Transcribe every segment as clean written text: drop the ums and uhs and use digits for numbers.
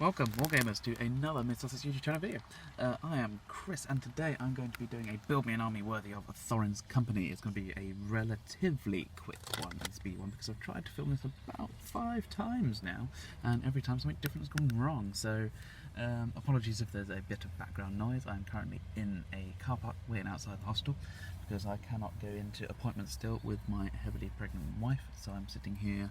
Welcome, Wargamers, to another Mid-Sussex YouTube channel video. I am Chris, and today I'm going to be doing a Build Me an Army worthy of Thorin's company. It's going to be a relatively quick one, and speedy one, because I've tried to film this about 5 times now, and every time something different has gone wrong, so apologies if there's a bit of background noise. I'm currently in a car park waiting outside the hostel, because I cannot go into appointments still with my heavily pregnant wife, so I'm sitting here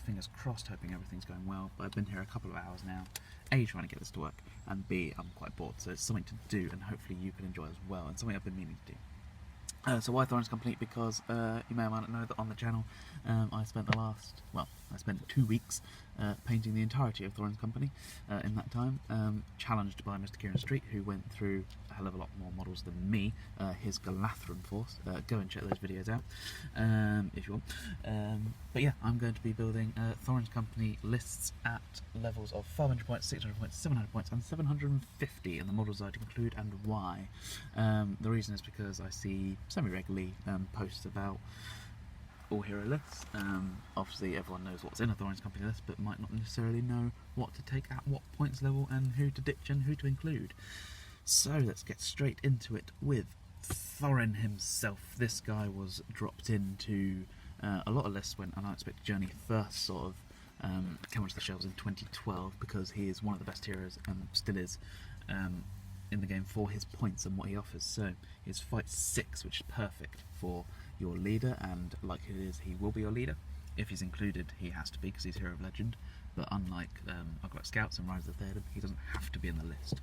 fingers crossed, hoping everything's going well. But I've been here a couple of hours now, A, trying to get this to work, and B, I'm quite bored, so it's something to do, and hopefully you can enjoy as well, and something I've been meaning to do. So why Thorin's complete? Because you may or may not know that on the channel I spent 2 weeks painting the entirety of Thorin's company in that time, challenged by Mr. Kieran Street, who went through a hell of a lot more models than me, his Galathrun force. Go and check those videos out if you want. But yeah, I'm going to be building Thorin's company lists at levels of 500 points, 600 points, 700 points and 750, and the models I'd include and why. The reason is because I see semi-regularly posts about all hero lists. Obviously everyone knows what's in a Thorin's company list, but might not necessarily know what to take at what points level and who to ditch and who to include. So let's get straight into it with Thorin himself. This guy was dropped into a lot of lists when An Unexpected Journey first sort of came onto the shelves in 2012, because he is one of the best heroes and still is in the game for his points and what he offers. So his fight 6, which is perfect for your leader, and like it is, he will be your leader. If he's included, he has to be, because he's Hero of Legend. But unlike I've got Scouts and Rise of the Theodem, he doesn't have to be in the list.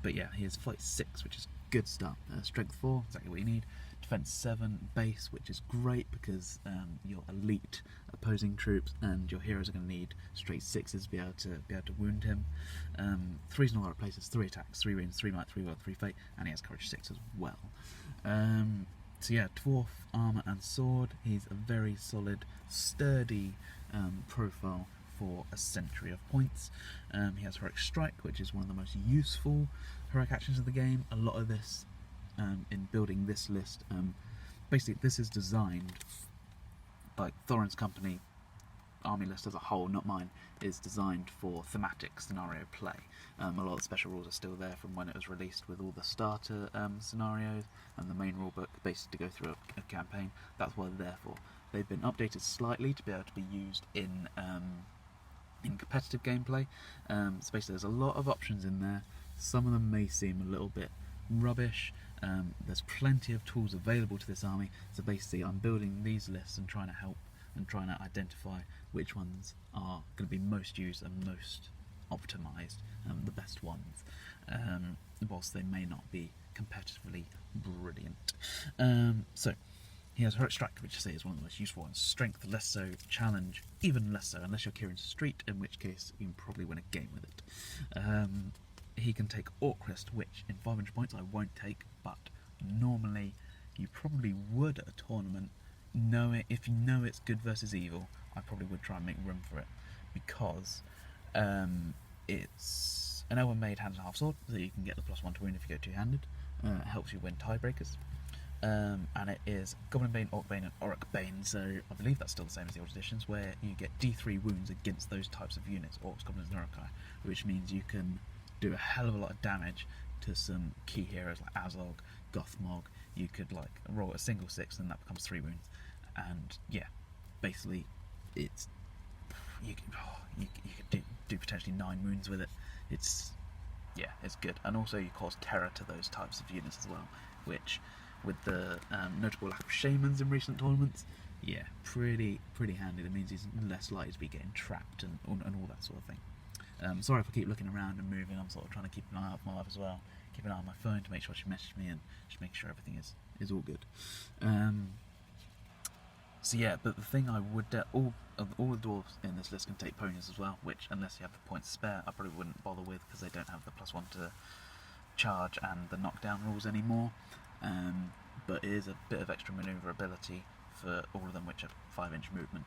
But yeah, he has fight 6, which is good stuff. Strength 4, exactly what you need. Defense 7, base, which is great because your elite opposing troops and your heroes are going to need straight 6s to be able to wound him. 3's in all the right places, 3 attacks, 3 wounds, 3 might, 3 will, 3 fate, and he has courage 6 as well. So yeah, dwarf, armor and sword. He's a very solid, sturdy profile for a century of points. He has heroic strike, which is one of the most useful heroic actions of the game. A lot of this in building this list, basically this is designed, like Thorin's company army list as a whole, not mine, is designed for thematic scenario play. A lot of the special rules are still there from when it was released, with all the starter scenarios and the main rulebook, basically to go through a campaign. That's what they're there for. They've been updated slightly to be able to be used in competitive gameplay. So basically there's a lot of options in there. Some of them may seem a little bit rubbish. There's plenty of tools available to this army, so basically I'm building these lists and trying to help and trying to identify which ones are going to be most used and most optimised, the best ones, whilst they may not be competitively brilliant. So he has heroic strike, which I say is one of the most useful ones. Strength less so, challenge even less so, unless you're Kieran Street, in which case you can probably win a game with it. He can take Orcrist, which in 500 points I won't take, but normally you probably would at a tournament. If you know it's good versus evil, I probably would try and make room for it, because it's an elven made hand and half sword, so you can get the +1 to wound if you go two-handed. It helps you win tiebreakers. And it is Goblin Bane, Orc Bane and Auric Bane, so I believe that's still the same as the old editions, where you get D3 wounds against those types of units, Orcs, Goblins and Urukai, which means you can do a hell of a lot of damage to some key heroes like Azog, Gothmog. You could like roll a single 6 and that becomes 3 wounds, and yeah, basically it's you could do potentially 9 wounds with it. It's good, and also you cause terror to those types of units as well, which with the notable lack of shamans in recent tournaments, yeah, pretty handy. That means he's less likely to be getting trapped and all that sort of thing. Sorry if I keep looking around and moving, I'm sort of trying to keep an eye out for my wife as well. Keep an eye on my phone to make sure she messages me and just make sure everything is all good. So yeah, but the thing I would all the dwarves in this list can take ponies as well, which unless you have the points spare, I probably wouldn't bother with, because they don't have the +1 to charge and the knockdown rules anymore. But it is a bit of extra manoeuvrability for all of them, which are 5-inch movement,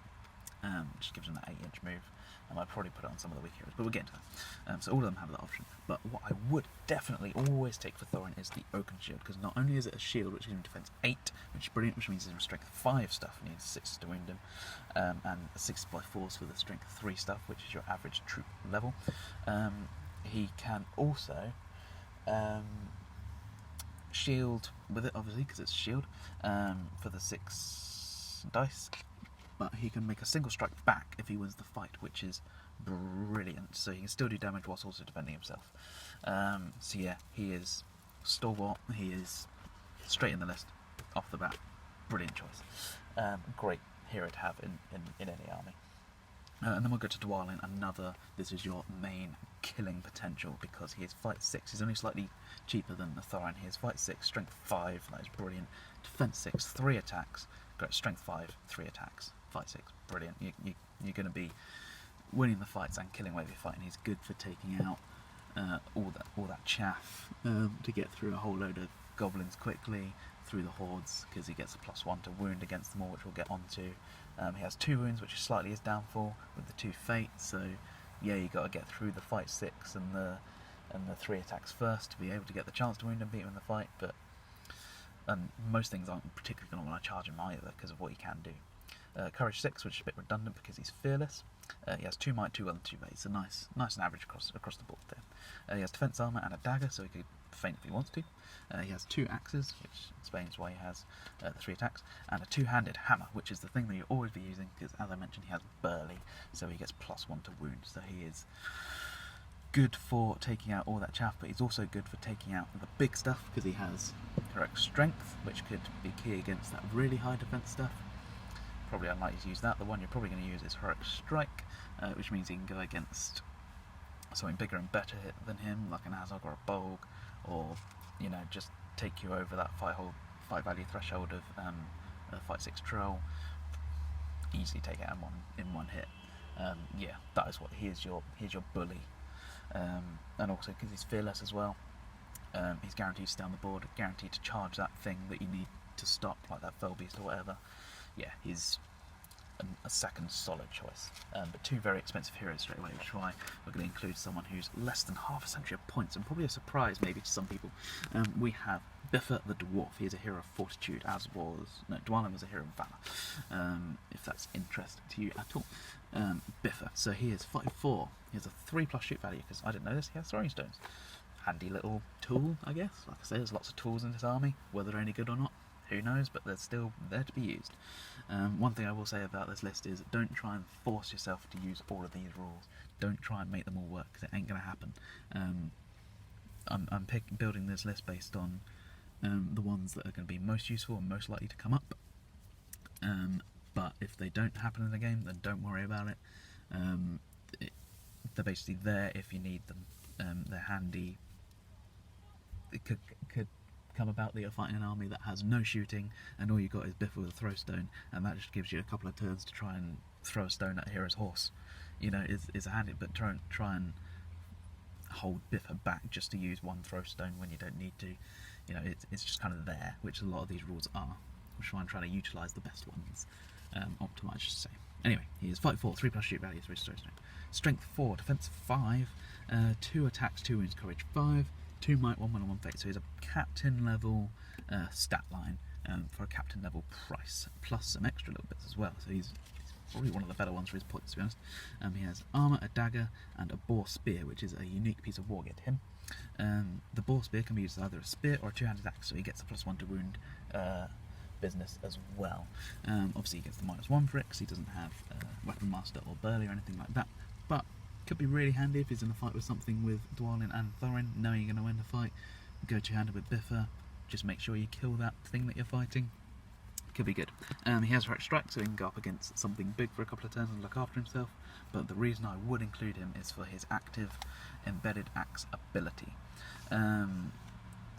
which gives them that 8-inch move. I'd probably put it on some of the weak heroes, but we'll get into that. So all of them have that option. But what I would definitely always take for Thorin is the Oaken Shield, because not only is it a shield which gives him defense 8, which is brilliant, which means he's in strength 5 stuff, and he needs 6 to wound him, and 6 by 4s for the strength 3 stuff, which is your average troop level. He can also shield with it, obviously, because it's shield, for the 6 dice, but he can make a single strike back if he wins the fight, which is brilliant. So he can still do damage whilst also defending himself. So yeah, he is stalwart, he is straight in the list off the bat. Brilliant choice. Great hero to have in any army. And then we'll go to Dwalin, this is your main killing potential, because he is fight 6, he's only slightly cheaper than the Thorin. He is fight 6, strength 5, that is brilliant, defense 6, 3 attacks, great, strength 5, 3 attacks, fight 6, brilliant. You're going to be winning the fights and killing whatever you're fighting. He's good for taking out all that chaff, to get through a whole load of goblins quickly, through the hordes, because he gets a +1 to wound against them all, which we'll get onto. He has 2 wounds, which is slightly his downfall, with the 2 fate, so yeah, you got to get through the fight 6 and the 3 attacks first to be able to get the chance to wound and beat him in the fight, but most things aren't particularly going to want to charge him either, because of what he can do. Courage 6, which is a bit redundant because he's fearless. He has 2 might, 2 will, and 2 base, so nice and average across the board there. He has defense armor and a dagger, so he could feint if he wants to. He has 2 axes, which explains why he has the 3 attacks, and a 2-handed hammer, which is the thing that you'll always be using, because as I mentioned, he has burly, so he gets +1 to wound, so he is good for taking out all that chaff, but he's also good for taking out the big stuff, because he has heroic strength, which could be key against that really high defense stuff. Probably unlikely to use that. The one you're probably going to use is heroic strike, which means he can go against something bigger and better than him, like an Azog or a Bolg, or just take you over that fight value threshold of a fight 6 troll. Easily take it in one hit. Yeah, that is what here's your bully, and also because he's fearless as well, he's guaranteed to stay on the board, guaranteed to charge that thing that you need to stop, like that fell beast or whatever. Yeah, he's a second solid choice, but 2 very expensive heroes straight away, which is why we're going to include someone who's less than half a century of points, and probably a surprise maybe to some people. We have Biffa the Dwarf. He is a hero of fortitude, Dwalin was a hero of valour, if that's interesting to you at all. Biffa, so he is 5'4", he has a 3+ shoot value, because I didn't know this, he has throwing stones. Handy little tool, I guess. Like I say, there's lots of tools in this army, whether they're any good or not, who knows, but they're still there to be used. One thing I will say about this list is don't try and force yourself to use all of these rules. Don't try and make them all work, because it ain't going to happen. I'm building this list based on the ones that are going to be most useful and most likely to come up. But if they don't happen in the game, then don't worry about it. They're basically there if you need them. They're handy. It could come about that you're fighting an army that has no shooting, and all you got is Biffa with a throw stone, and that just gives you a couple of turns to try and throw a stone at a hero's horse. Is a handy, but try and hold Biffa back just to use 1 throw stone when you don't need to. It's just kind of there, which a lot of these rules are. Which I'm trying to utilise the best ones, optimise, I should say. Anyway, he is 5'4", 3+ shoot value, 3 throw stone, strength 4, defense 5, 2 attacks, 2 wounds, courage 5. 2 might, 1 will, and 1 fate, so he's a captain level stat line for a captain level price, plus some extra little bits as well, so he's probably one of the better ones for his points, to be honest. He has armour, a dagger, and a boar spear, which is a unique piece of wargear to him. The boar spear can be used as either a spear or a 2-handed axe, so he gets a +1 to wound business as well. Obviously he gets the -1 for it, because he doesn't have weapon master or burly or anything like that, but could be really handy if he's in a fight with something with Dwalin and Thorin, knowing you're going to win the fight. Go 2-handed with Biffa, just make sure you kill that thing that you're fighting. Could be good. He has heroic strike, so he can go up against something big for a couple of turns and look after himself, but the reason I would include him is for his active embedded axe ability.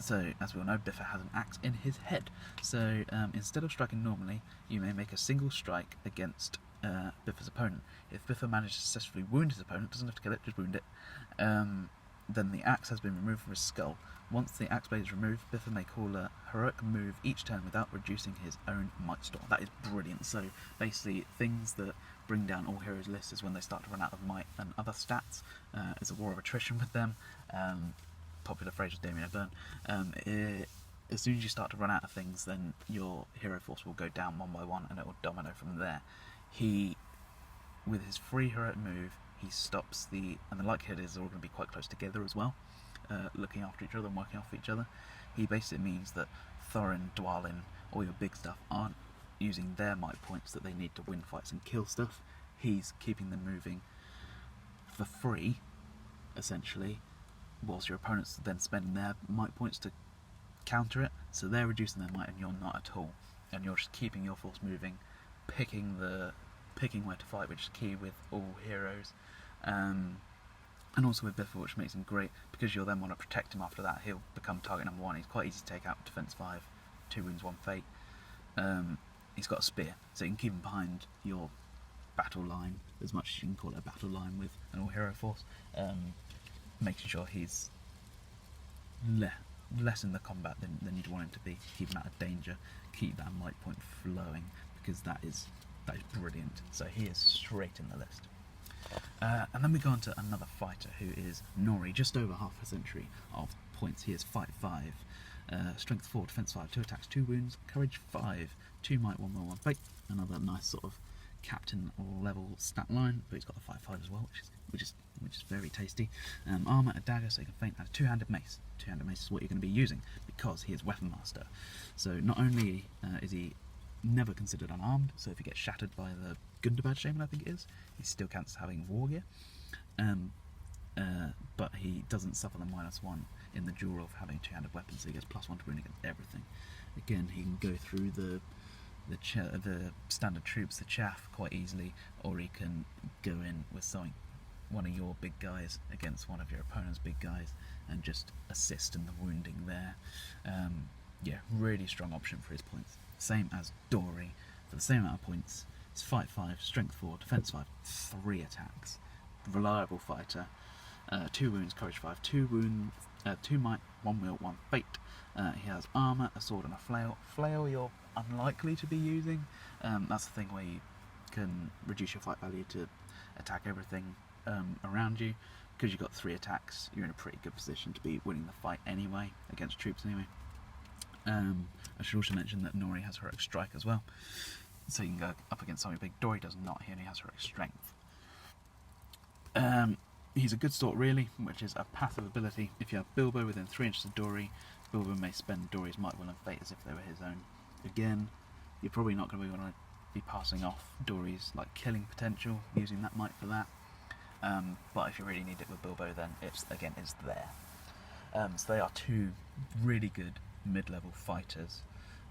So, as we all know, Biffa has an axe in his head, so instead of striking normally, you may make a single strike against Biffa's opponent. If Biffa manages to successfully wound his opponent, doesn't have to kill it, just wound it, then the axe has been removed from his skull. Once the axe blade is removed, Biffa may call a heroic move each turn without reducing his own might store. That is brilliant. So basically, things that bring down all heroes' lists is when they start to run out of might and other stats. It's a war of attrition with them. Popular phrase with Damien O'Byrne. as soon as you start to run out of things, then your hero force will go down one by one, and it will domino from there. He, with his free heroic move, he stops and the likelihood is they're all going to be quite close together as well, looking after each other and working off each other. He basically means that Thorin, Dwalin, all your big stuff aren't using their might points that they need to win fights and kill stuff. He's keeping them moving for free, essentially, whilst your opponents are then spending their might points to counter it. So they're reducing their might and you're not at all, and you're just keeping your force moving, picking where to fight, which is key with all heroes, and also with Biffle, which makes him great because you'll then want to protect him after that. He'll become target number 1. He's quite easy to take out, defense 5, 2 wounds, 1 fate. He's got a spear, so you can keep him behind your battle line as much as you can call it a battle line with an all hero force, making sure he's less in the combat than you'd want him to be. Keep him out of danger, keep that might point flowing, because that is brilliant. So he is straight in the list. And then we go on to another fighter who is Nori, just over half a century of points. He is fight 5, strength 4, defense 5, 2 attacks, 2 wounds, courage 5, 2 might, 1 will, 1 fate. Another nice sort of captain level stat line, but he's got a fight 5 as well, which is very tasty. Armor, a dagger, so he can feint, and a 2-handed mace. 2-handed mace is what you're going to be using because he is weapon master. So not only is he never considered unarmed, so if he gets shattered by the Gundabad Shaman, I think it is, he still counts as having war gear, but he doesn't suffer the -1 in the duel of having 2-handed weapons, so he gets +1 to wound against everything. Again, he can go through the standard troops, the chaff, quite easily, or he can go in with one of your big guys against one of your opponent's big guys and just assist in the wounding there. Yeah, really strong option for his points. Same as Dory, for the same amount of points. It's fight 5, strength 4, defense 5, 3 attacks. Reliable fighter. 2 wounds, courage 5, 2 wounds, 2 might, 1 will, 1 fate. He has armor, a sword, and a flail. Flail you're unlikely to be using. That's the thing where you can reduce your fight value to attack everything around you. Because you've got 3 attacks, you're in a pretty good position to be winning the fight anyway, against troops anyway. I should also mention that Nori has heroic strike as well, so you can go up against something big. Dory does not, he only has heroic strength. He's a good sort really, which is a passive ability. If you have Bilbo within 3 inches of Dory, Bilbo may spend Dory's might, will and fate as if they were his own. Again, you're probably not going to be passing off Dory's killing potential, using that might for that. But if you really need it with Bilbo, then it's there. So they are 2 really good mid-level fighters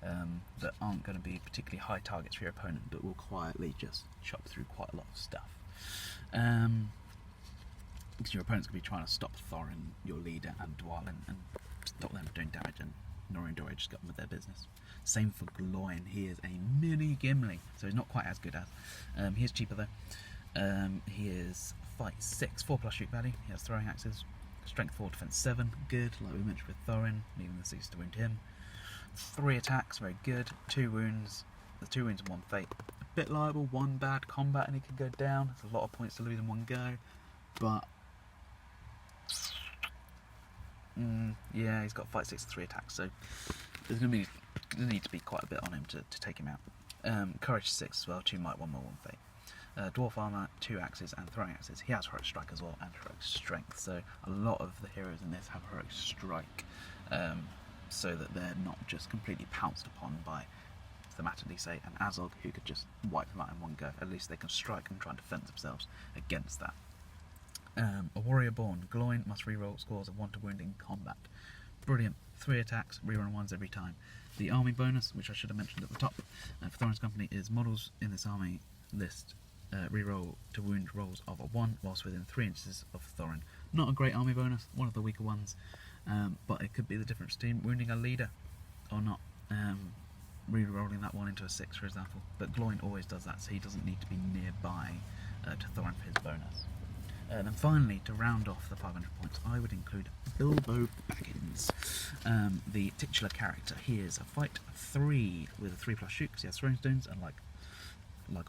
that aren't going to be particularly high targets for your opponent, but will quietly just chop through quite a lot of stuff. Because your opponent's going to be trying to stop Thorin, your leader, and Dwalin, and stop them doing damage, and Nori and Dory just got on with their business. Same for Gloin. He is a mini Gimli, so he's not quite as good as. He is cheaper though. He is fight 6, 4+ shoot value. He has throwing axes, strength 4, defense 7, good, like we mentioned with Thorin, needing the 6 to wound him. 3 attacks, very good. 2 wounds, the 2 wounds and 1 fate. A bit liable, 1 bad combat and he could go down. It's a lot of points to lose in one go, but yeah, he's got fight 6 and 3 attacks, so there's going to need to be quite a bit on him to take him out. Courage 6 as well, 2 might, 1 will, 1 fate. Dwarf armor, 2 axes and throwing axes. He has heroic strike as well and heroic strength, so a lot of the heroes in this have heroic strike, so that they're not just completely pounced upon by, thematically say, an Azog who could just wipe them out in one go. At least they can strike and try and defend themselves against that. A warrior born, Gloin must reroll scores of 1 to wound in combat. Brilliant. 3 attacks, rerun 1s every time. The army bonus, which I should have mentioned at the top, for Thorin's company, is models in this army list reroll to wound rolls of a 1 whilst within 3 inches of Thorin. Not a great army bonus, one of the weaker ones, but it could be the difference between wounding a leader or not. Rerolling that 1 into a 6, for example. But Gloin always does that, so he doesn't need to be nearby to Thorin for his bonus. And then finally, to round off the 500 points, I would include Bilbo Baggins, the titular character. He is a fight 3 with a 3+ shoot, because he has throwing stones, and like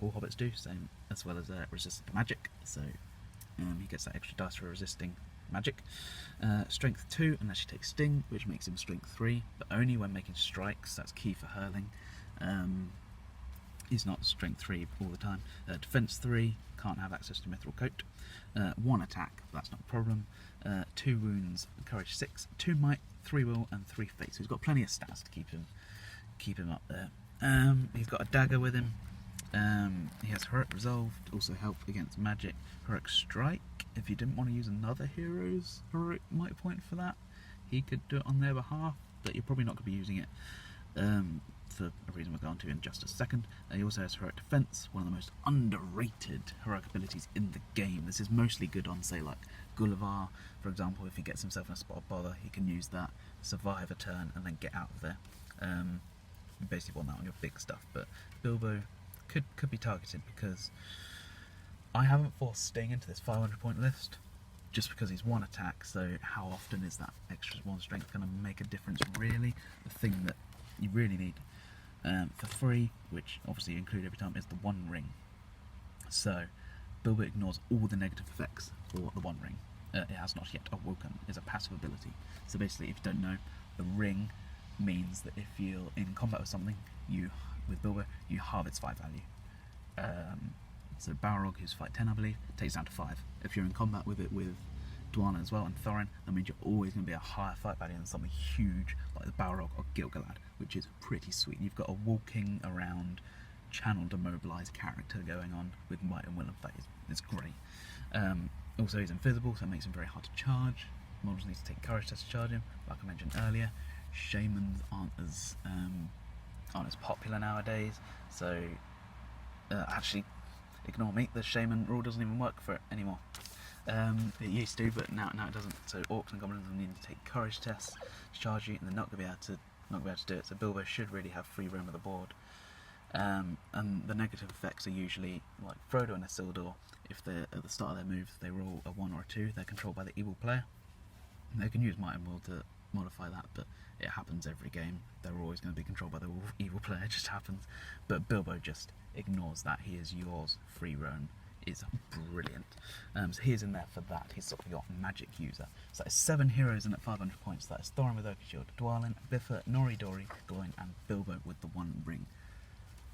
all hobbits do, same as well as resistant to magic. So he gets that extra dice for resisting magic. Strength 2 unless you take Sting, which makes him Strength 3, but only when making strikes. That's key for hurling. He's not Strength 3 all the time. Defense 3, can't have access to Mithril Coat. 1 attack, that's not a problem. 2 wounds, Courage 6, 2 might, 3 will, and 3 fate. So he's got plenty of stats to keep him up there. He's got a dagger with him. He has Heroic Resolved, also help against magic. Heroic Strike, if you didn't want to use another hero's heroic might point for that, he could do it on their behalf, but you're probably not going to be using it for a reason we'll go on to in just a second. He also has Heroic Defense, one of the most underrated heroic abilities in the game. This is mostly good on, say, like Gulliver, for example. If he gets himself in a spot of bother, he can use that, survive a turn, and then get out of there. You basically want that on your big stuff, but Bilbo could be targeted because I haven't forced Sting into this 500 point list just because he's 1 attack, so how often is that extra 1 strength going to make a difference really? The thing that you really need for free, which obviously you include every time, is the 1 ring. So Bilbo ignores all the negative effects for the 1 ring. It has not yet awoken, is a passive ability. So basically, if you don't know, the ring means that if you're in combat with something, with Bilbo, you halve its fight value. So Balrog, who's fight 10 I believe, takes down to 5. If you're in combat with it with Dwalin as well and Thorin, that means you're always going to be a higher fight value than something huge like the Balrog or Gilgalad, which is pretty sweet. You've got a walking around, channel demobilise character going on with Might and Will and Fate. It's great. Also he's invisible, so it makes him very hard to charge. Models need to take courage tests to charge him, like I mentioned earlier. Shamans aren't as popular nowadays, so actually ignore me, the shaman rule doesn't even work for it anymore. It used to, but now it doesn't. So orcs and goblins will need to take courage tests to charge you, and they're not going to be able to do it. So Bilbo should really have free roam of the board. And the negative effects are usually like Frodo and Isildur. If they're at the start of their move, they roll a 1 or a 2. They're controlled by the evil player. And they can use Might and Will to modify that, but it happens every game. They're always going to be controlled by the evil player. It just happens. But Bilbo just ignores that. He is yours. Free roam is brilliant. So he is in there for that. He's sort of your magic user. So that is 7 heroes in at 500 points. That is Thorin with Oakenshield, Dwalin, Biffa, Nori Dori, Gawain, and Bilbo with the 1 ring.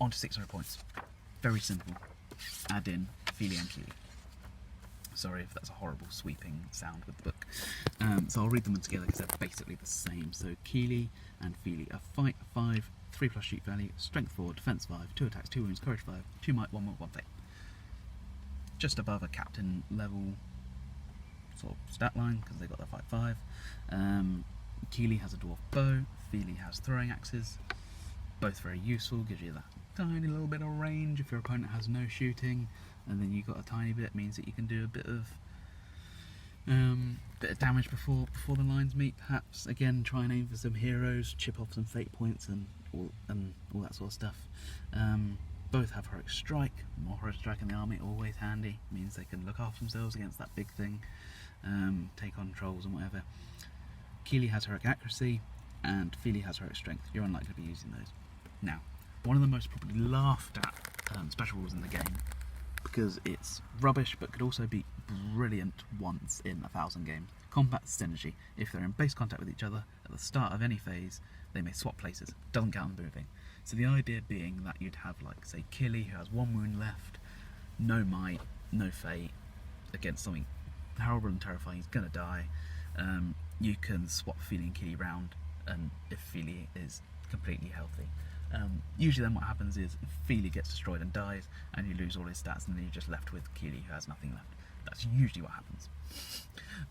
On to 600 points. Very simple. Add in Fili and Kili. Sorry if that's a horrible sweeping sound with the book. So I'll read them together because they're basically the same. So Kili and Fili are fight 5, 3+ shoot value, strength 4, defense 5, 2 attacks, 2 wounds, courage 5, 2 might, 1 will, 1 fate. Just above a captain level sort of stat line because they got their fight 5. Kili has a dwarf bow, Fili has throwing axes. Both very useful, gives you that tiny little bit of range if your opponent has no shooting, and then you got a tiny bit, means that you can do a bit of damage before the lines meet. Perhaps again try and aim for some heroes, chip off some fate points and all that sort of stuff. Both have Heroic Strike. More Heroic Strike in the army, always handy. Means they can look after themselves against that big thing, take on trolls and whatever. Kili has Heroic Accuracy, and Fili has Heroic Strength. You're unlikely to be using those. Now, one of the most probably laughed at special rules in the game, because it's rubbish but could also be brilliant once in 1,000 games. Combat Synergy. If they're in base contact with each other at the start of any phase, they may swap places. Doesn't count on moving. So the idea being that you'd have, like, say, Kili, who has 1 wound left, no might, no fate, against something horrible and terrifying, he's gonna die. You can swap Fili and Kili round, and if Fili is completely healthy. Usually then what happens is Fili gets destroyed and dies, and you lose all his stats, and then you're just left with Kili, who has nothing left. That's usually what happens.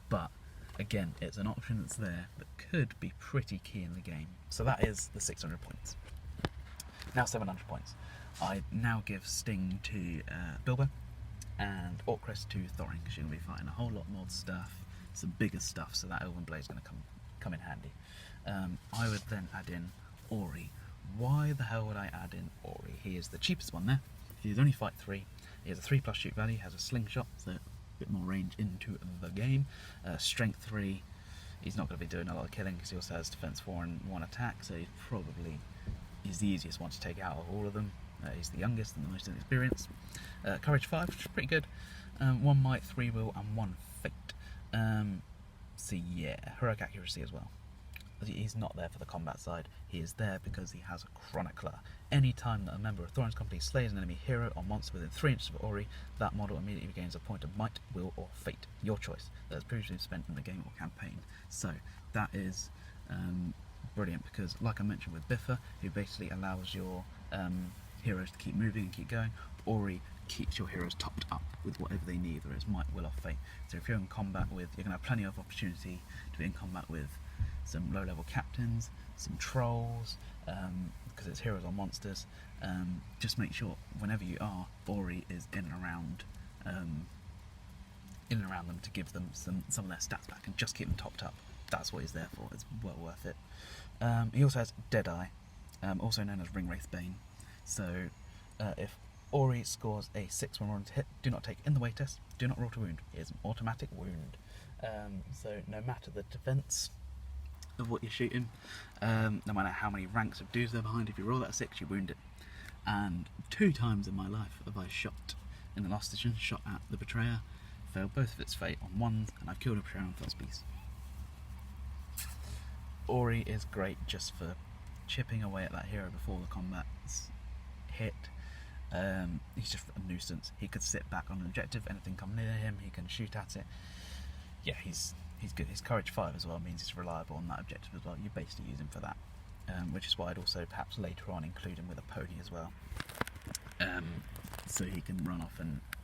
But again, it's an option that's there that could be pretty key in the game. So that is the 600 points. Now 700 points. I now give Sting to Bilbo, and Orcrest to Thorin, because you're going to be fighting a whole lot more stuff, some bigger stuff, so that Elven Blade's going to come in handy. I would then add in Ori. Why the hell would I add in Ori? He is the cheapest one there. He's only fight 3. He has a 3+ shoot value, has a slingshot, so a bit more range into the game. Strength 3, he's not going to be doing a lot of killing because he also has defense 4 and 1 attack, so he's the easiest one to take out of all of them. He's the youngest and the most inexperienced. Courage 5, which is pretty good. 1 might, 3 will, and 1 fate. So yeah, heroic accuracy as well. He's not there for the combat side, he is there because he has a chronicler. Any time that a member of Thorin's company slays an enemy hero or monster within 3 inches of Ori, that model immediately regains a point of might, will or fate, your choice, that has previously been spent in the game or campaign. So that is brilliant, because like I mentioned with Biffa, who basically allows your heroes to keep moving and keep going, Ori keeps your heroes topped up with whatever they need, whether it's might, will or fate. So if you're in combat with, you're going to have plenty of opportunity to be in combat with some low level captains, some trolls, because it's heroes or monsters. Just make sure whenever you are, Ori is in and around them to give them some of their stats back and just keep them topped up. That's what he's there for. It's well worth it. He also has Deadeye, also known as Ringwraith Bane. So if Ori scores a 6 when rolling to hit, do not take in the way test, do not roll to wound. It is an automatic wound. So no matter the defense of what you're shooting, no matter how many ranks of dudes they're behind, if you roll that 6, you wound it. And 2 times in my life have I shot in the last edition, shot at the Betrayer, failed both of its fate on 1s, and I've killed a Betrayer on first piece. Ori is great just for chipping away at that hero before the combat's hit. He's just a nuisance. He could sit back on an objective, anything come near him, he can shoot at it. Yeah, he's good. His courage 5 as well means he's reliable on that objective as well. You basically use him for that, which is why I'd also perhaps later on include him with a pony as well. So he can run off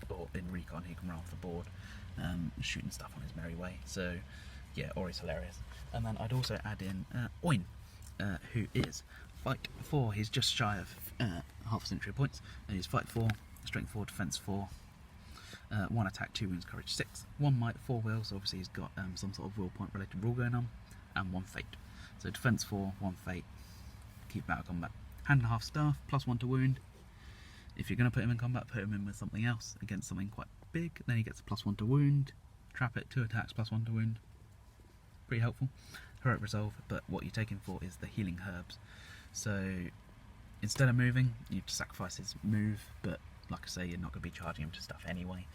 or in recon he can run off the board, shooting stuff on his merry way. So yeah, Ori's hilarious. And then I'd also add in Oin, who is Fight 4. He's just shy of half a century points. He's Fight 4, Strength 4, Defense 4, 1 attack, 2 wounds, courage 6, 1 might, 4 will, so obviously he's got some sort of will point related rule going on, and 1 fate. So defense 4, 1 fate, keep him out of combat. Hand and a half staff, +1 to wound. If you're going to put him in combat, put him in with something else against something quite big, then he gets a +1 to wound. Trap it, 2 attacks, +1 to wound. Pretty helpful. Heroic resolve, but what you're taking for is the healing herbs. So instead of moving, you have to sacrifice his move, but like I say, you're not going to be charging him to stuff anyway.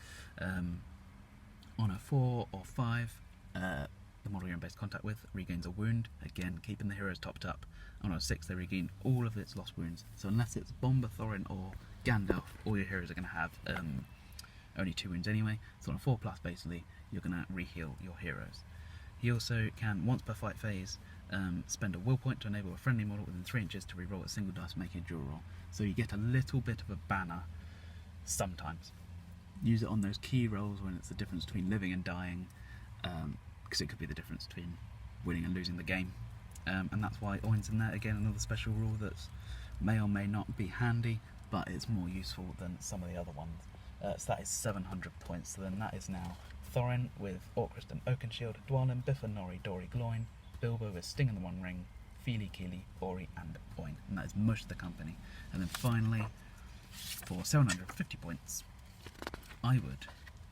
On a 4 or 5, the model you're in base contact with regains a wound, again keeping the heroes topped up. On a 6, they regain all of its lost wounds. So unless it's Bomber, Thorin or Gandalf, all your heroes are going to have only 2 wounds anyway. So on a 4+, basically, you're going to re-heal your heroes. He also can, once per fight phase, spend a will point to enable a friendly model within 3 inches to re-roll a single dice, making a dual roll. So you get a little bit of a banner sometimes. Use it on those key rolls when it's the difference between living and dying, because it could be the difference between winning and losing the game. And that's why Oin's in there. Again, another special rule that may or may not be handy, but it's more useful than some of the other ones. So that is 700 points. So then that is now Thorin with Orcrist and Oakenshield, Dwalin, Biffa, Nori, Dory, Gloin, Bilbo with Sting in the One Ring, Feely, Keely, Ori and Oin. And that is most of the company. And then finally, for 750 points, I would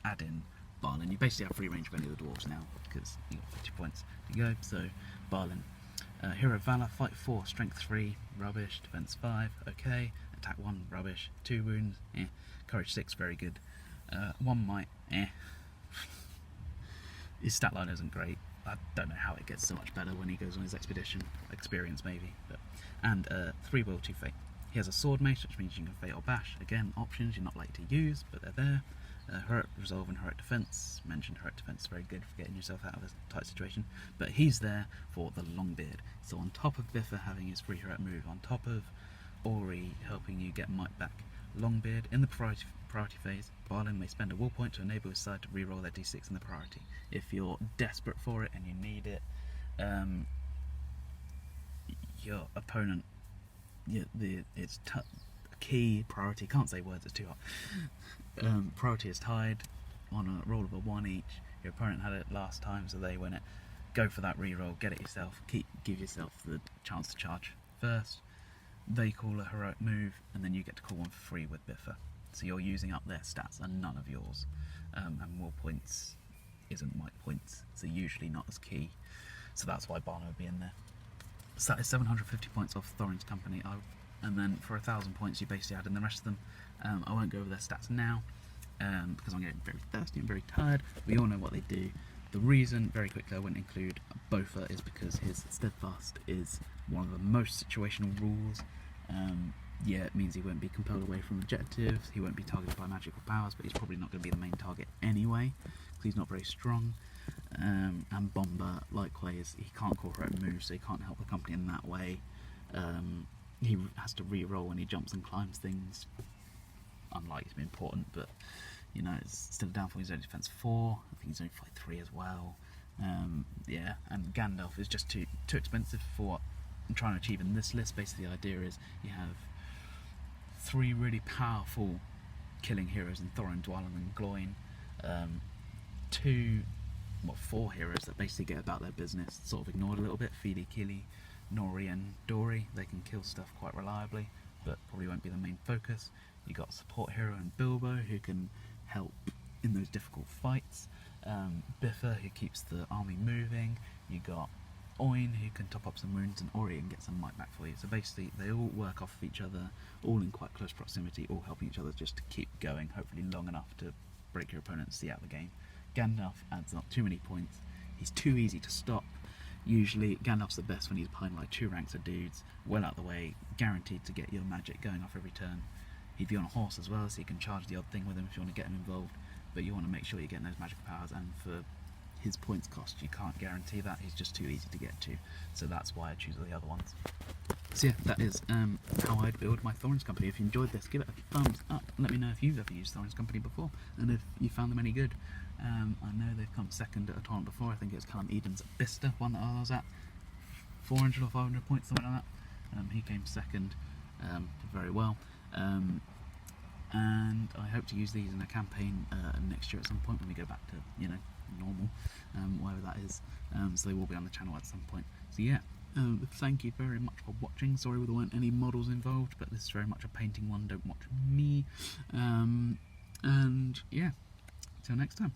add in Balin. You basically have free range of any of the dwarves now, because you got 50 points to go. So Balin, Hero of Valor, Fight 4, Strength 3, rubbish, Defense 5, okay, Attack 1, rubbish, 2 wounds, Courage 6, very good, 1 might, His stat line isn't great. I don't know how it gets so much better when he goes on his expedition. Experience maybe. And 3 will, 2 fate. He has a sword mace, which means you can fate or bash. Again, options you're not likely to use, but they're there. Heroic resolve and heroic defense. Mentioned heroic defense is very good for getting yourself out of a tight situation. But he's there for the Longbeard. So on top of Biffa having his free heroic move, on top of Ori helping you get might back, Longbeard in the priority phase, Balin may spend a will point to enable his side to reroll their d6 in the priority. If you're desperate for it and you need it, your opponent, it's key priority, can't say words, it's too hot. Priority is tied on a roll of a 1 each. Your opponent had it last time, so they win it. Go for that reroll, get it yourself, give yourself the chance to charge first. They call a heroic move, and then you get to call one for free with Biffa. So you're using up their stats and none of yours. And will points isn't might points, so usually not as key. So that's why Barno would be in there. So that is 750 points off Thorin's company. And then for 1,000 points, you basically add in the rest of them. I won't go over their stats now, because I'm getting very thirsty and very tired. We all know what they do. The reason, very quickly, I wouldn't include Bofa is because his steadfast is one of the most situational rules. Yeah, it means he won't be compelled away from objectives, he won't be targeted by magical powers, but he's probably not going to be the main target anyway, because he's not very strong. And Bomber, likewise, he can't cooperate moves, so he can't help the company in that way. He has to re-roll when he jumps and climbs things. Unlikely to be important, but you know, it's still a downfall. He's only defense 4, I think he's only fight 3 as well. Yeah, and Gandalf is just too expensive for what I'm trying to achieve in this list. Basically, the idea is you have 3 really powerful killing heroes in Thorin, Dwalin and Gloin. 4 heroes that basically get about their business, sort of ignored a little bit. Fili, Kili, Nori and Dori. They can kill stuff quite reliably, but probably won't be the main focus. You got a support hero in Bilbo who can help in those difficult fights. Biffa who keeps the army moving. You got Oin who can top up some wounds, and Ori and get some might back for you. So basically they all work off of each other, all in quite close proximity, all helping each other just to keep going, hopefully long enough to break your opponent and see out the game. Gandalf adds not too many points. He's too easy to stop. Usually Gandalf's the best when he's behind like 2 ranks of dudes, well out the way, guaranteed to get your magic going off every turn. He'd be on a horse as well, so you can charge the odd thing with him if you want to get him involved, but you want to make sure you're getting those magical powers, and for his points cost you can't guarantee that. He's just too easy to get to, so that's why I choose the other ones. So yeah, that is how I'd build my Thorin's Company. If you enjoyed this, give it a thumbs up. Let me know if you've ever used Thorin's Company before, and if you found them any good. I know they've come second at a tournament before. I think it was Callum Eden's Bista, one that I was at, 400 or 500 points, something like that. He came second, did very well. And I hope to use these in a campaign next year at some point when we go back to, you know, normal, whatever that is. So they will be on the channel at some point. So yeah, thank you very much for watching. Sorry there weren't any models involved, but this is very much a painting one. Don't watch me. And yeah, till next time.